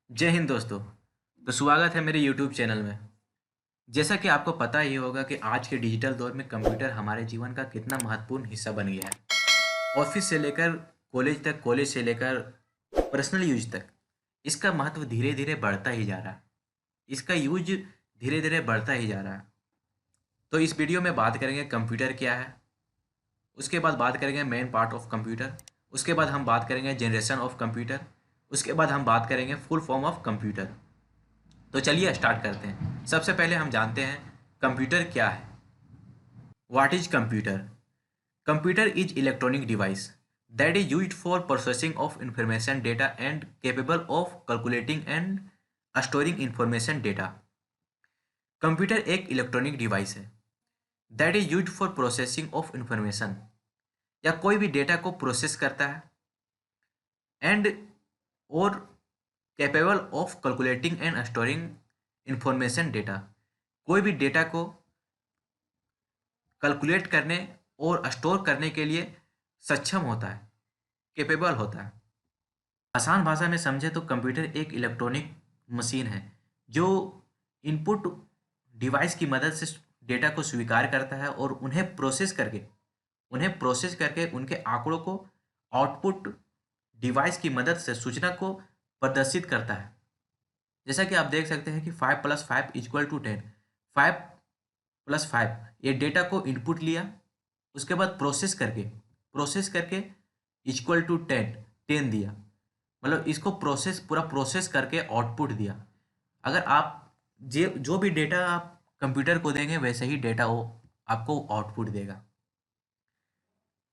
जय हिंद दोस्तों। तो स्वागत है मेरे यूट्यूब चैनल में। जैसा कि आपको पता ही होगा कि आज के डिजिटल दौर में कंप्यूटर हमारे जीवन का कितना महत्वपूर्ण हिस्सा बन गया है। ऑफिस से लेकर कॉलेज तक, कॉलेज से लेकर पर्सनल यूज तक इसका महत्व धीरे धीरे बढ़ता ही जा रहा है। इसका यूज धीरे धीरे बढ़ता ही जा रहा है। तो इस वीडियो में बात करेंगे कंप्यूटर क्या है, उसके बाद बात करेंगे मेन पार्ट ऑफ कंप्यूटर, उसके बाद हम बात करेंगे जनरेशन ऑफ कंप्यूटर, उसके बाद हम बात करेंगे फुल फॉर्म ऑफ कंप्यूटर। तो चलिए स्टार्ट करते हैं। सबसे पहले हम जानते हैं कंप्यूटर क्या है। What is computer? Computer is electronic device that is used for processing of information data and capable of calculating and storing information data. Computer एक इलेक्ट्रॉनिक डिवाइस है that is used for processing of information, या कोई भी data को process करता है and और capable of calculating and storing information data. कोई भी डेटा को कैलकुलेट करने और स्टोर करने के लिए सक्षम होता है, कैपेबल होता है। आसान भाषा में समझे तो कंप्यूटर एक इलेक्ट्रॉनिक मशीन है जो इनपुट डिवाइस की मदद से डेटा को स्वीकार करता है और उन्हें प्रोसेस करके उनके आंकड़ों को आउटपुट डिवाइस की मदद से सूचना को प्रदर्शित करता है। जैसा कि आप देख सकते हैं कि 5+5=10। 5+5 ये डेटा को इनपुट लिया, उसके बाद प्रोसेस करके =10 दिया। मतलब इसको पूरा प्रोसेस करके आउटपुट दिया। अगर आप जो भी डेटा आप कंप्यूटर को देंगे वैसे ही डेटा वो आपको आउटपुट देगा।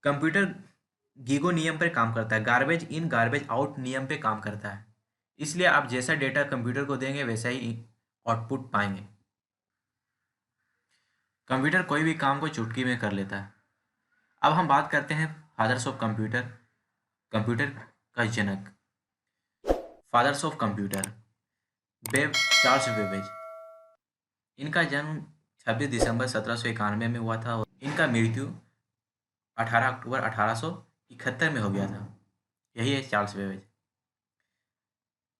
कंप्यूटर गीगो नियम पर काम करता है, गार्बेज इन गार्बेज आउट नियम पे काम करता है। इसलिए आप जैसा डेटा कंप्यूटर को देंगे वैसा ही आउटपुट पाएंगे। कंप्यूटर कोई भी काम को चुटकी में कर लेता है। अब हम बात करते हैं फादर्स ऑफ कंप्यूटर, कंप्यूटर का जनक। फादर्स ऑफ कंप्यूटर, बेब चार्ल्स बेबेज। इनका जन्म 26 दिसंबर 1791 में हुआ था और इनका मृत्यु 18 अक्टूबर 1871 में हो गया था। यही है Charles Babbage.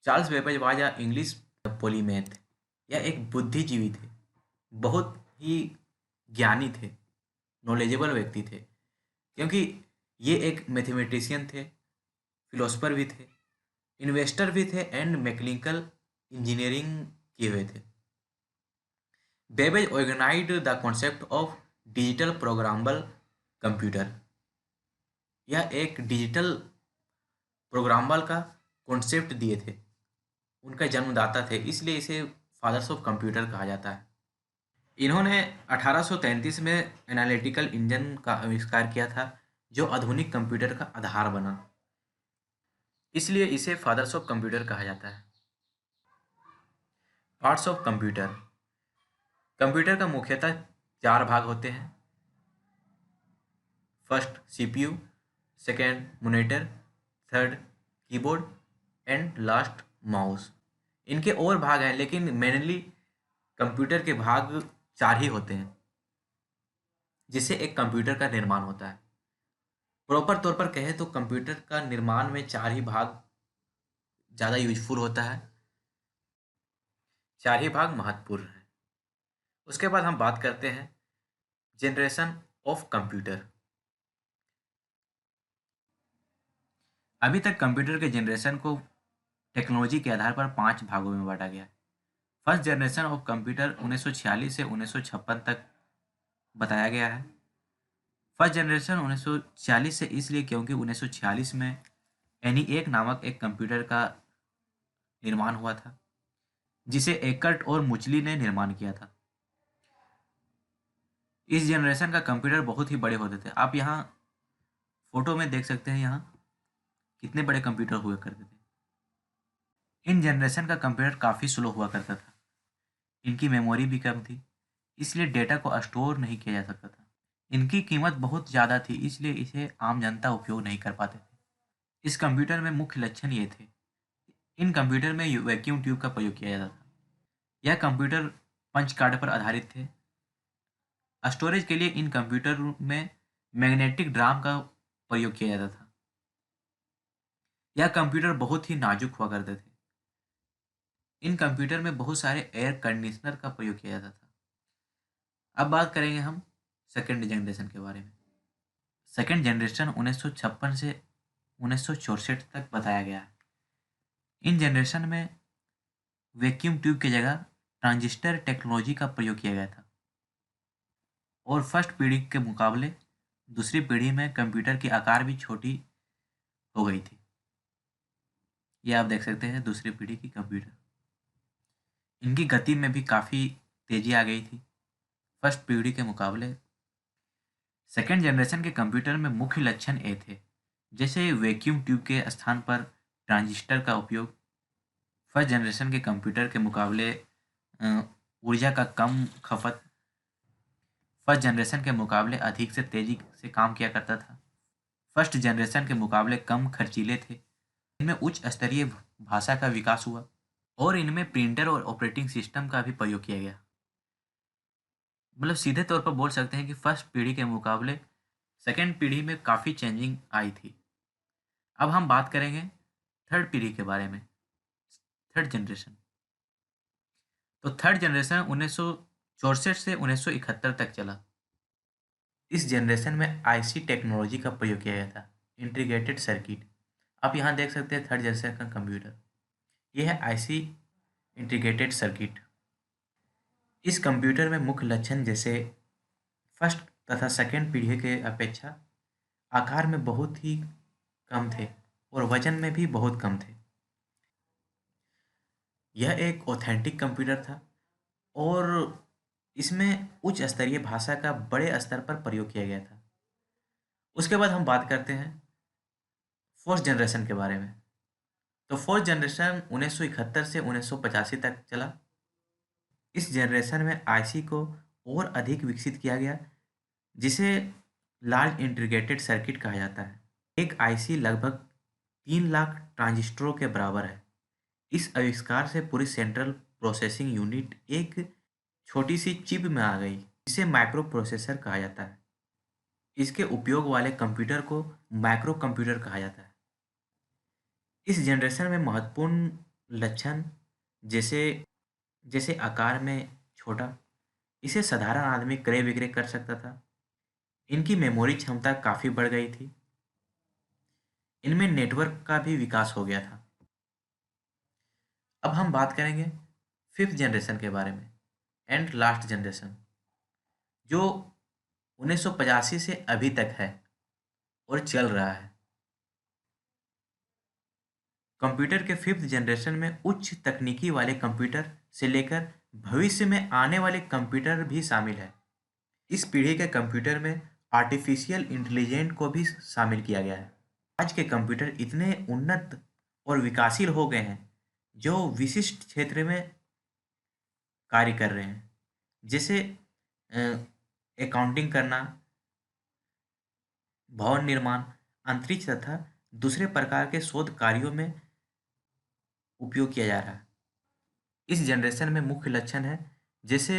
Charles Babbage was a English polymath. यह एक बुद्धिजीवी थे, बहुत ही ज्ञानी थे, नॉलेजेबल व्यक्ति थे, क्योंकि ये एक मैथमेटिशियन थे, फिलोसफर भी थे, इन्वेस्टर भी थे एंड मैकेनिकल इंजीनियरिंग किए हुए थे। Babbage organized the concept of digital programmable computer. यह एक डिजिटल प्रोग्रामेबल का कॉन्सेप्ट दिए थे, उनका जन्मदाता थे, इसलिए इसे फादर्स ऑफ कंप्यूटर कहा जाता है। इन्होंने 1833 में एनालिटिकल इंजन का आविष्कार किया था जो आधुनिक कंप्यूटर का आधार बना, इसलिए इसे फादर्स ऑफ कंप्यूटर कहा जाता है। Parts of computer. कंप्यूटर का मुख्यतः 4 भाग होते हैं। First CPU, second monitor, third keyboard and last mouse. इनके और भाग हैं लेकिन मेनली कंप्यूटर के भाग 4 ही होते हैं जिससे एक कंप्यूटर का निर्माण होता है। प्रॉपर तौर पर कहें तो कंप्यूटर का निर्माण में 4 ही भाग ज़्यादा यूजफुल होता है, 4 ही भाग महत्वपूर्ण है। उसके बाद हम बात करते हैं जनरेशन ऑफ कंप्यूटर। अभी तक कंप्यूटर के जनरेशन को टेक्नोलॉजी के आधार पर 5 भागों में बांटा गया है। फर्स्ट जनरेशन ऑफ कंप्यूटर 1946 से 1956 तक बताया गया है। फर्स्ट जनरेशन 1946 से इसलिए क्योंकि 1946 में ENIAC नामक एक कंप्यूटर का निर्माण हुआ था जिसे एकर्ट और मुचली ने निर्माण किया था। इस जनरेशन का कंप्यूटर बहुत ही बड़े होते थे। आप यहाँ फोटो में देख सकते हैं यहाँ कितने बड़े कंप्यूटर हुआ करते थे। इन जनरेशन का कंप्यूटर काफ़ी स्लो हुआ करता था, इनकी मेमोरी भी कम थी, इसलिए डेटा को स्टोर नहीं किया जा सकता था। इनकी कीमत बहुत ज़्यादा थी, इसलिए इसे आम जनता उपयोग नहीं कर पाते थे। इस कंप्यूटर में मुख्य लक्षण ये थे। इन कंप्यूटर में वैक्यूम ट्यूब का प्रयोग किया जाता था। यह कंप्यूटर पंच कार्ड पर आधारित थे। स्टोरेज के लिए इन कंप्यूटर में मैग्नेटिक ड्राम का प्रयोग किया जाता था। यह कंप्यूटर बहुत ही नाजुक हुआ करते थे। इन कंप्यूटर में बहुत सारे एयर कंडीशनर का प्रयोग किया जाता था। अब बात करेंगे हम सेकेंड जनरेशन के बारे में। सेकेंड जनरेशन 1956 से 1964 तक बताया गया है। इन जनरेशन में वैक्यूम ट्यूब की जगह ट्रांजिस्टर टेक्नोलॉजी का प्रयोग किया गया था और फर्स्ट पीढ़ी के मुकाबले दूसरी पीढ़ी में कंप्यूटर की आकार भी छोटी हो गई थी। ये आप देख सकते हैं दूसरी पीढ़ी की कंप्यूटर। इनकी गति में भी काफ़ी तेज़ी आ गई थी फर्स्ट पीढ़ी के मुकाबले। सेकेंड जनरेशन के कंप्यूटर में मुख्य लक्षण ये थे, जैसे वैक्यूम ट्यूब के स्थान पर ट्रांजिस्टर का उपयोग, फर्स्ट जनरेशन के कंप्यूटर के मुकाबले ऊर्जा का कम खपत, फर्स्ट जनरेशन के मुकाबले अधिक से तेज़ी से काम किया करता था, फर्स्ट जनरेशन के मुकाबले कम खर्चीले थे, इनमें उच्च स्तरीय भाषा का विकास हुआ और इनमें प्रिंटर और ऑपरेटिंग सिस्टम का भी प्रयोग किया गया। मतलब सीधे तौर पर बोल सकते हैं कि फर्स्ट पीढ़ी के मुकाबले सेकेंड पीढ़ी में काफ़ी चेंजिंग आई थी। अब हम बात करेंगे थर्ड पीढ़ी के बारे में, थर्ड जनरेशन। तो थर्ड जनरेशन 1964 से 1971 तक चला। इस जनरेशन में आईसी टेक्नोलॉजी का प्रयोग किया गया था, इंटीग्रेटेड सर्किट। आप यहाँ देख सकते हैं थर्ड जनरेशन का कंप्यूटर, यह है आईसी इंटीग्रेटेड सर्किट। इस कंप्यूटर में मुख्य लक्षण जैसे फर्स्ट तथा सेकेंड पीढ़ी के अपेक्षा आकार में बहुत ही कम थे और वजन में भी बहुत कम थे। यह एक ऑथेंटिक कंप्यूटर था और इसमें उच्च स्तरीय भाषा का बड़े स्तर पर प्रयोग किया गया था। उसके बाद हम बात करते हैं फोर्थ जनरेशन के बारे में। तो फोर्थ जनरेशन 1971 से 1985 तक चला। इस जनरेशन में आईसी को और अधिक विकसित किया गया, जिसे लार्ज इंटीग्रेटेड सर्किट कहा जाता है। एक आईसी लगभग 3 लाख ट्रांजिस्टरों के बराबर है। इस आविष्कार से पूरी सेंट्रल प्रोसेसिंग यूनिट एक छोटी सी चिप में आ गई, जिसे माइक्रो प्रोसेसर कहा जाता है। इसके उपयोग वाले कंप्यूटर को माइक्रो कंप्यूटर कहा जाता है। इस जनरेशन में महत्वपूर्ण लक्षण जैसे जैसे आकार में छोटा, इसे साधारण आदमी क्रय विक्रय कर सकता था। इनकी मेमोरी क्षमता काफ़ी बढ़ गई थी। इनमें नेटवर्क का भी विकास हो गया था। अब हम बात करेंगे फिफ्थ जनरेशन के बारे में, एंड लास्ट जनरेशन, जो 1985 से अभी तक है और चल रहा है। कंप्यूटर के फिफ्थ जनरेशन में उच्च तकनीकी वाले कंप्यूटर से लेकर भविष्य में आने वाले कंप्यूटर भी शामिल है। इस पीढ़ी के कंप्यूटर में आर्टिफिशियल इंटेलिजेंस को भी शामिल किया गया है। आज के कंप्यूटर इतने उन्नत और विकासशील हो गए हैं जो विशिष्ट क्षेत्र में कार्य कर रहे हैं, जैसे अकाउंटिंग करना, भवन निर्माण, अंतरिक्ष तथा दूसरे प्रकार के शोध कार्यों में उपयोग किया जा रहा है। इस जनरेशन में मुख्य लक्षण है जैसे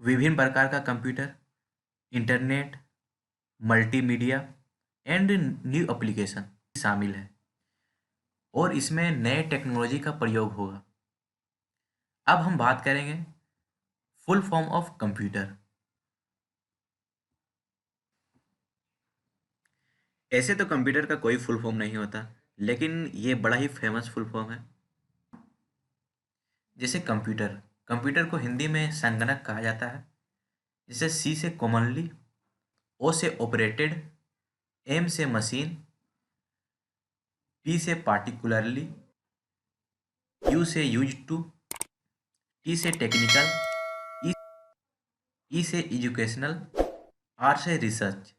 विभिन्न प्रकार का computer, internet, multimedia and new application शामिल है और इसमें नए टेक्नोलॉजी का प्रयोग होगा। अब हम बात करेंगे फुल फॉर्म ऑफ कंप्यूटर। ऐसे तो कंप्यूटर का कोई फुल फॉर्म नहीं होता, लेकिन ये बड़ा ही फेमस फुल फॉर्म है। जैसे कंप्यूटर, कंप्यूटर को हिंदी में संगणक कहा जाता है। जैसे सी से कॉमनली, ओ से ऑपरेटेड, एम से मशीन, पी से पार्टिकुलरली, यू से यूज टू, टी से टेक्निकल, ई ई से एजुकेशनल, आर से रिसर्च।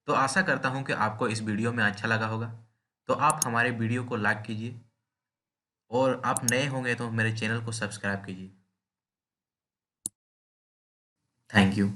तो आशा करता हूँ कि आपको इस वीडियो में अच्छा लगा होगा। तो आप हमारे वीडियो को लाइक कीजिए और आप नए होंगे तो मेरे चैनल को सब्सक्राइब कीजिए। Thank you.